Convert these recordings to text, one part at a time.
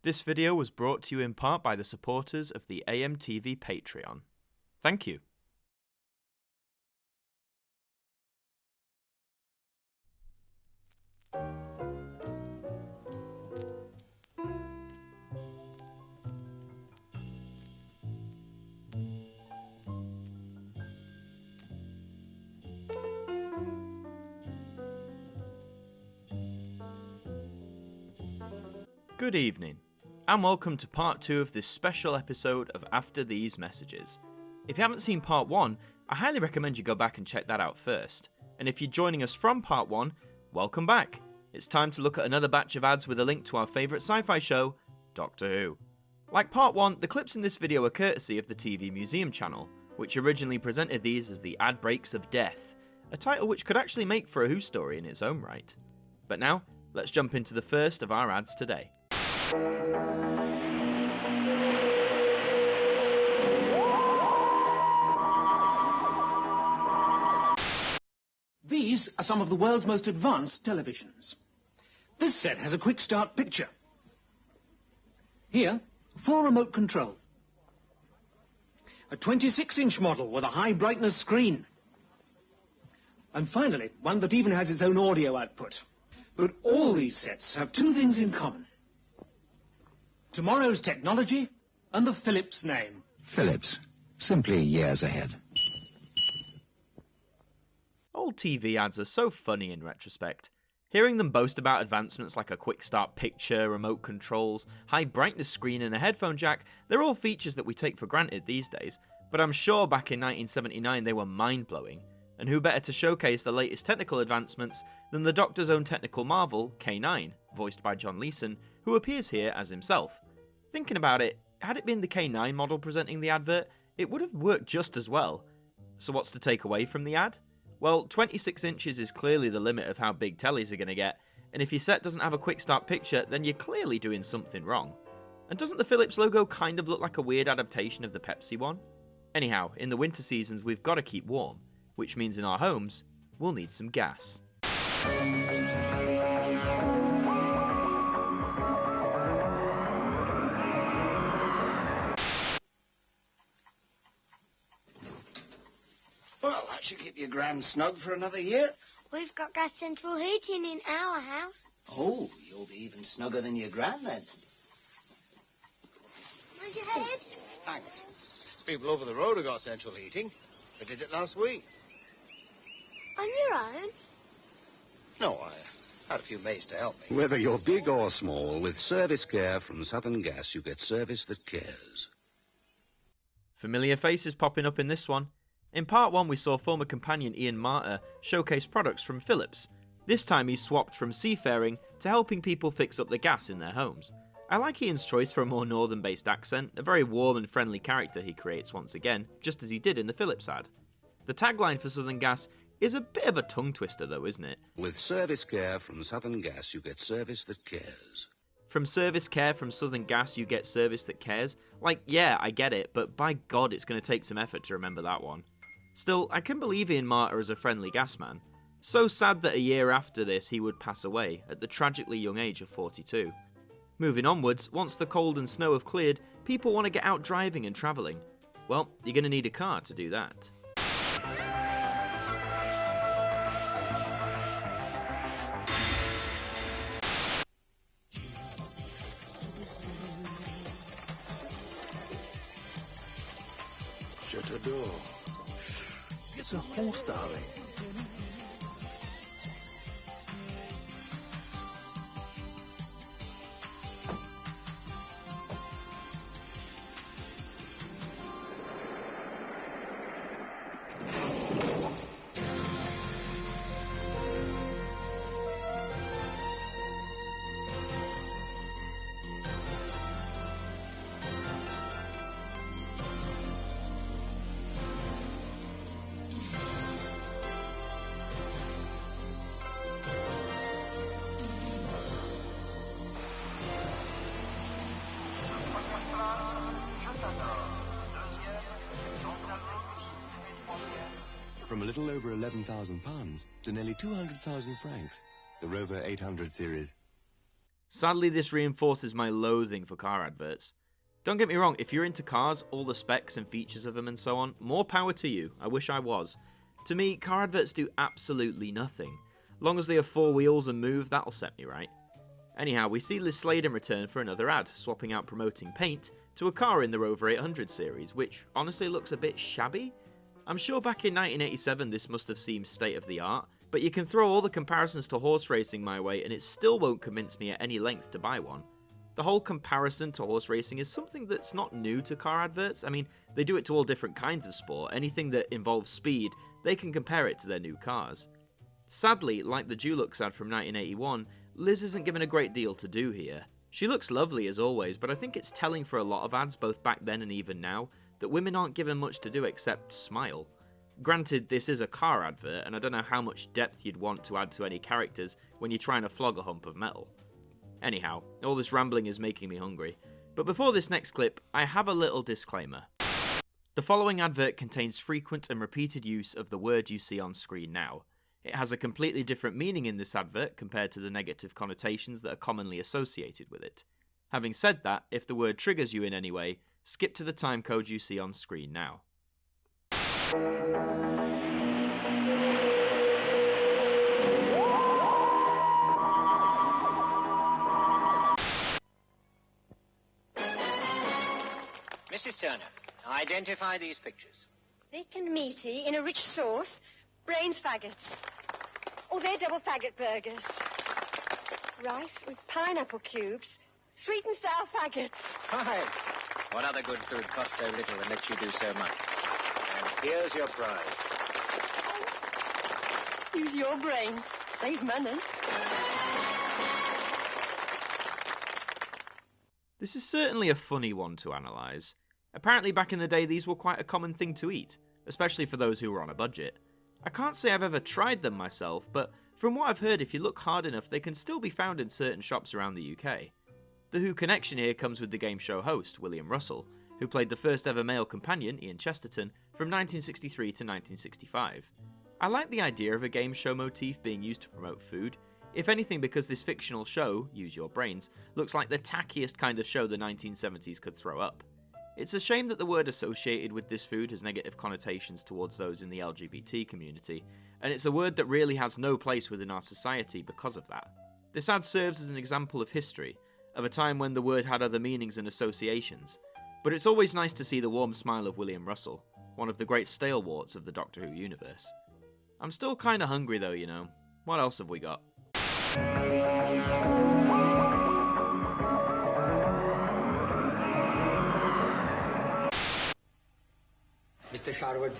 This video was brought to you in part by the supporters of the AMTV Patreon. Thank you. Good evening, and welcome to part 2 of this special episode of After These Messages. If you haven't seen part 1, I highly recommend you go back and check that out first. And if you're joining us from part 1, welcome back. It's time to look at another batch of ads with a link to our favourite sci-fi show, Doctor Who. Like part 1, the clips in this video are courtesy of the TV Museum channel, which originally presented these as the Ad Breaks of Death, a title which could actually make for a Who story in its own right. But now, let's jump into the first of our ads today. These are some of the world's most advanced televisions. This set has a quick start picture. Here, full remote control. A 26-inch model with a high brightness screen. And finally, one that even has its own audio output. But all these sets have two things in common. Tomorrow's technology and the Philips name. Philips, simply years ahead. Old TV ads are so funny in retrospect. Hearing them boast about advancements like a quick start picture, remote controls, high brightness screen and a headphone jack, they're all features that we take for granted these days, but I'm sure back in 1979 they were mind-blowing. And who better to showcase the latest technical advancements than the Doctor's own technical marvel, K9, voiced by John Leeson, who appears here as himself. Thinking about it, had it been the K9 model presenting the advert, it would have worked just as well. So what's to take away from the ad? Well, 26 inches is clearly the limit of how big tellies are going to get, and if your set doesn't have a quick start picture, then you're clearly doing something wrong. And doesn't the Philips logo kind of look like a weird adaptation of the Pepsi one? Anyhow, in the winter seasons we've got to keep warm, which means in our homes, we'll need some gas. Well, that should keep you grand snug for another year. We've got gas central heating in our house. Oh, you'll be even snugger than your gran then. Where's your head? Thanks. People over the road have got central heating. They did it last week. On your own? No, I had a few mates to help me. Whether you're big or small, with service care from Southern Gas, you get service that cares. Familiar faces popping up in this one. In part 1 we saw former companion Ian Martyn showcase products from Philips. This time he's swapped from seafaring to helping people fix up the gas in their homes. I like Ian's choice for a more northern based accent, a very warm and friendly character he creates once again, just as he did in the Philips ad. The tagline for Southern Gas is a bit of a tongue twister though, isn't it? With service care from Southern Gas, you get service that cares. From service care from Southern Gas you get service that cares? Like, yeah, I get it, but by God it's going to take some effort to remember that one. Still, I can believe Ian Martyn as a friendly gas man. So sad that a year after this he would pass away, at the tragically young age of 42. Moving onwards, once the cold and snow have cleared, people want to get out driving and travelling. Well, you're going to need a car to do that. Shut the door. It's a horse, darling. From a little over £11,000 to nearly 200,000 francs, the Rover 800 series. Sadly, this reinforces my loathing for car adverts. Don't get me wrong, if you're into cars, all the specs and features of them and so on, more power to you. I wish I was. To me, car adverts do absolutely nothing. Long as they have 4 wheels and move, that'll set me right. Anyhow, we see Liz Slade in return for another ad, swapping out promoting paint to a car in the Rover 800 series, which honestly looks a bit shabby. I'm sure back in 1987 this must have seemed state of the art, but you can throw all the comparisons to horse racing my way and it still won't convince me at any length to buy one. The whole comparison to horse racing is something that's not new to car adverts. I mean, they do it to all different kinds of sport. Anything that involves speed, they can compare it to their new cars. Sadly, like the Dulux ad from 1981, Liz isn't given a great deal to do here. She looks lovely as always, but I think it's telling for a lot of ads, both back then and even now, that women aren't given much to do except smile. Granted, this is a car advert, and I don't know how much depth you'd want to add to any characters when you're trying to flog a hump of metal. Anyhow, all this rambling is making me hungry, but before this next clip, I have a little disclaimer. The following advert contains frequent and repeated use of the word you see on screen now. It has a completely different meaning in this advert compared to the negative connotations that are commonly associated with it. Having said that, if the word triggers you in any way, skip to the time code you see on screen now. Mrs. Turner, identify these pictures. Thick and meaty in a rich sauce. Brains faggots. Oh, they're double faggot burgers. Rice with pineapple cubes. Sweet and sour faggots. Hi. What other good food costs so little and lets you do so much? And here's your prize. Use your brains. Save money. This is certainly a funny one to analyse. Apparently back in the day these were quite a common thing to eat, especially for those who were on a budget. I can't say I've ever tried them myself, but from what I've heard, if you look hard enough, they can still be found in certain shops around the UK. The Who connection here comes with the game show host, William Russell, who played the first ever male companion, Ian Chesterton, from 1963 to 1965. I like the idea of a game show motif being used to promote food, if anything because this fictional show, Use Your Brains, looks like the tackiest kind of show the 1970s could throw up. It's a shame that the word associated with this food has negative connotations towards those in the LGBT community, and it's a word that really has no place within our society because of that. This ad serves as an example of history, of a time when the word had other meanings and associations, but it's always nice to see the warm smile of William Russell, one of the great stalwarts of the Doctor Who universe. I'm still kinda hungry though, you know. What else have we got? Mr. Charwood,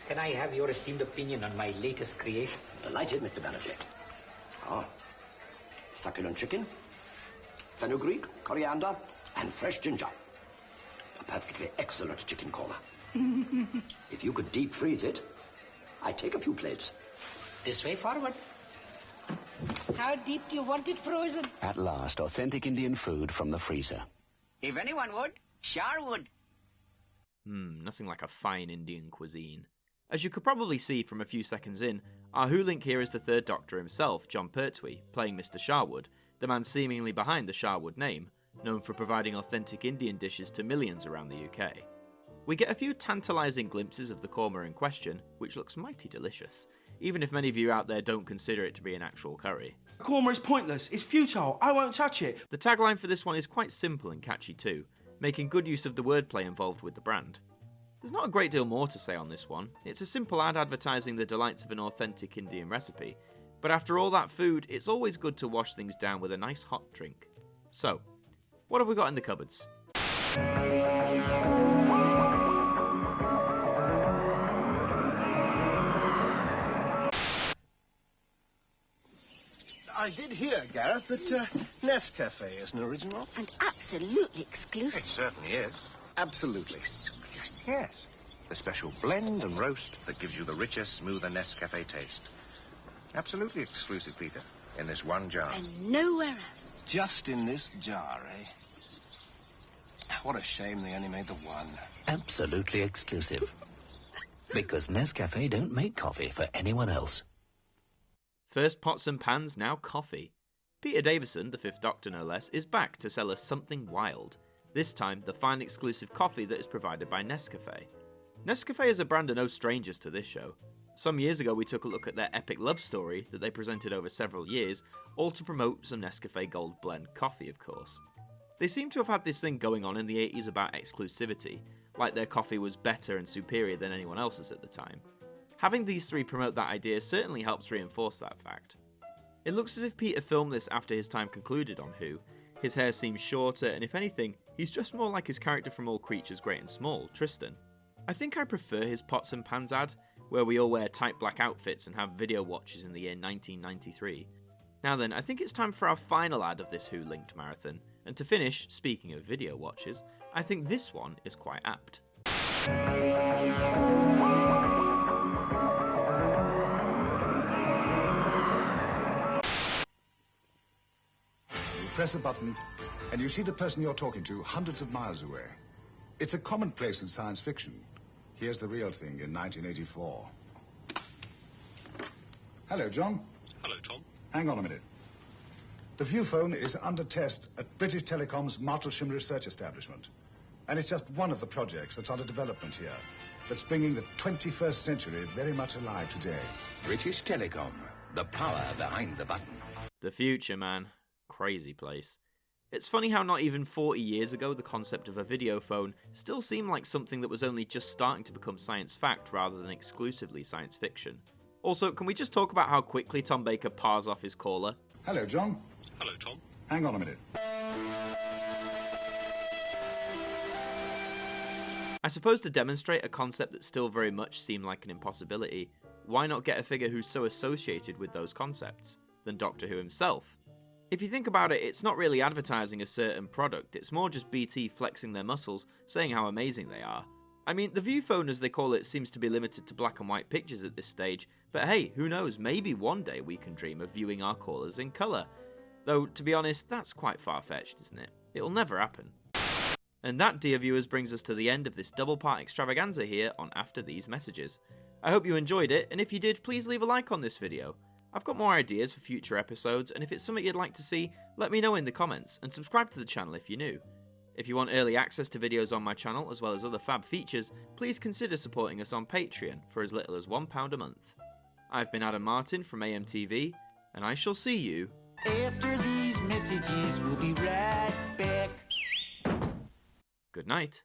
can I have your esteemed opinion on my latest creation? Delighted, Mr. Benedict. Succulent chicken, fenugreek, coriander, and fresh ginger. A perfectly excellent chicken korma. If you could deep freeze it, I'd take a few plates. This way forward. How deep do you want it frozen? At last, authentic Indian food from the freezer. If anyone would, Charwood. Nothing like a fine Indian cuisine. As you could probably see from a few seconds in, our Who link here is the third Doctor himself, John Pertwee, playing Mr. Charwood, the man seemingly behind the Charwood name, known for providing authentic Indian dishes to millions around the UK. We get a few tantalising glimpses of the korma in question, which looks mighty delicious, even if many of you out there don't consider it to be an actual curry. Korma is pointless, it's futile, I won't touch it. The tagline for this one is quite simple and catchy too, making good use of the wordplay involved with the brand. There's not a great deal more to say on this one. It's a simple ad advertising the delights of an authentic Indian recipe, but after all that food, it's always good to wash things down with a nice hot drink. So, what have we got in the cupboards? I did hear, Gareth, that Nescafe is an original. And absolutely exclusive. It certainly is. Absolutely. Yes. A special blend and roast that gives you the richer, smoother Nescafe taste. Absolutely exclusive, Peter. In this one jar. And nowhere else. Just in this jar, eh? What a shame they only made the one. Absolutely exclusive. Because Nescafe don't make coffee for anyone else. First pots and pans, now coffee. Peter Davison, the Fifth Doctor no less, is back to sell us something wild. This time, the fine exclusive coffee that is provided by Nescafe. Nescafe is a brand of no strangers to this show. Some years ago we took a look at their epic love story that they presented over several years, all to promote some Nescafe Gold Blend coffee, of course. They seem to have had this thing going on in the 80s about exclusivity, like their coffee was better and superior than anyone else's at the time. Having these three promote that idea certainly helps reinforce that fact. It looks as if Peter filmed this after his time concluded on Who. His hair seems shorter, and if anything, he's dressed more like his character from All Creatures Great and Small, Tristan. I think I prefer his Pots and Pans ad, where we all wear tight black outfits and have video watches in the year 1993. Now then, I think it's time for our final ad of this Who linked marathon, and to finish, speaking of video watches, I think this one is quite apt. You press a button, and you see the person you're talking to hundreds of miles away. It's a commonplace in science fiction. Here's the real thing in 1984. Hello, John. Hello, Tom. Hang on a minute. The viewphone is under test at British Telecom's Martlesham Research Establishment. And it's just one of the projects that's under development here, that's bringing the 21st century very much alive today. British Telecom, the power behind the button. The future, man. Crazy place. It's funny how not even 40 years ago the concept of a video phone still seemed like something that was only just starting to become science fact rather than exclusively science fiction. Also, can we just talk about how quickly Tom Baker pars off his caller? Hello, John. Hello, Tom. Hang on a minute. I suppose to demonstrate a concept that still very much seemed like an impossibility, why not get a figure who's so associated with those concepts than Doctor Who himself? If you think about it, it's not really advertising a certain product, it's more just BT flexing their muscles, saying how amazing they are. I mean, the viewphone as they call it seems to be limited to black and white pictures at this stage, but hey, who knows, maybe one day we can dream of viewing our callers in colour. Though, to be honest, that's quite far-fetched, isn't it? It'll never happen. And that, dear viewers, brings us to the end of this double-part extravaganza here on After These Messages. I hope you enjoyed it, and if you did, please leave a like on this video. I've got more ideas for future episodes, and if it's something you'd like to see, let me know in the comments, and subscribe to the channel if you're new. If you want early access to videos on my channel, as well as other fab features, please consider supporting us on Patreon for as little as £1 a month. I've been Adam Martyn from AMTV, and I shall see you after these messages. We'll be right back. Good night.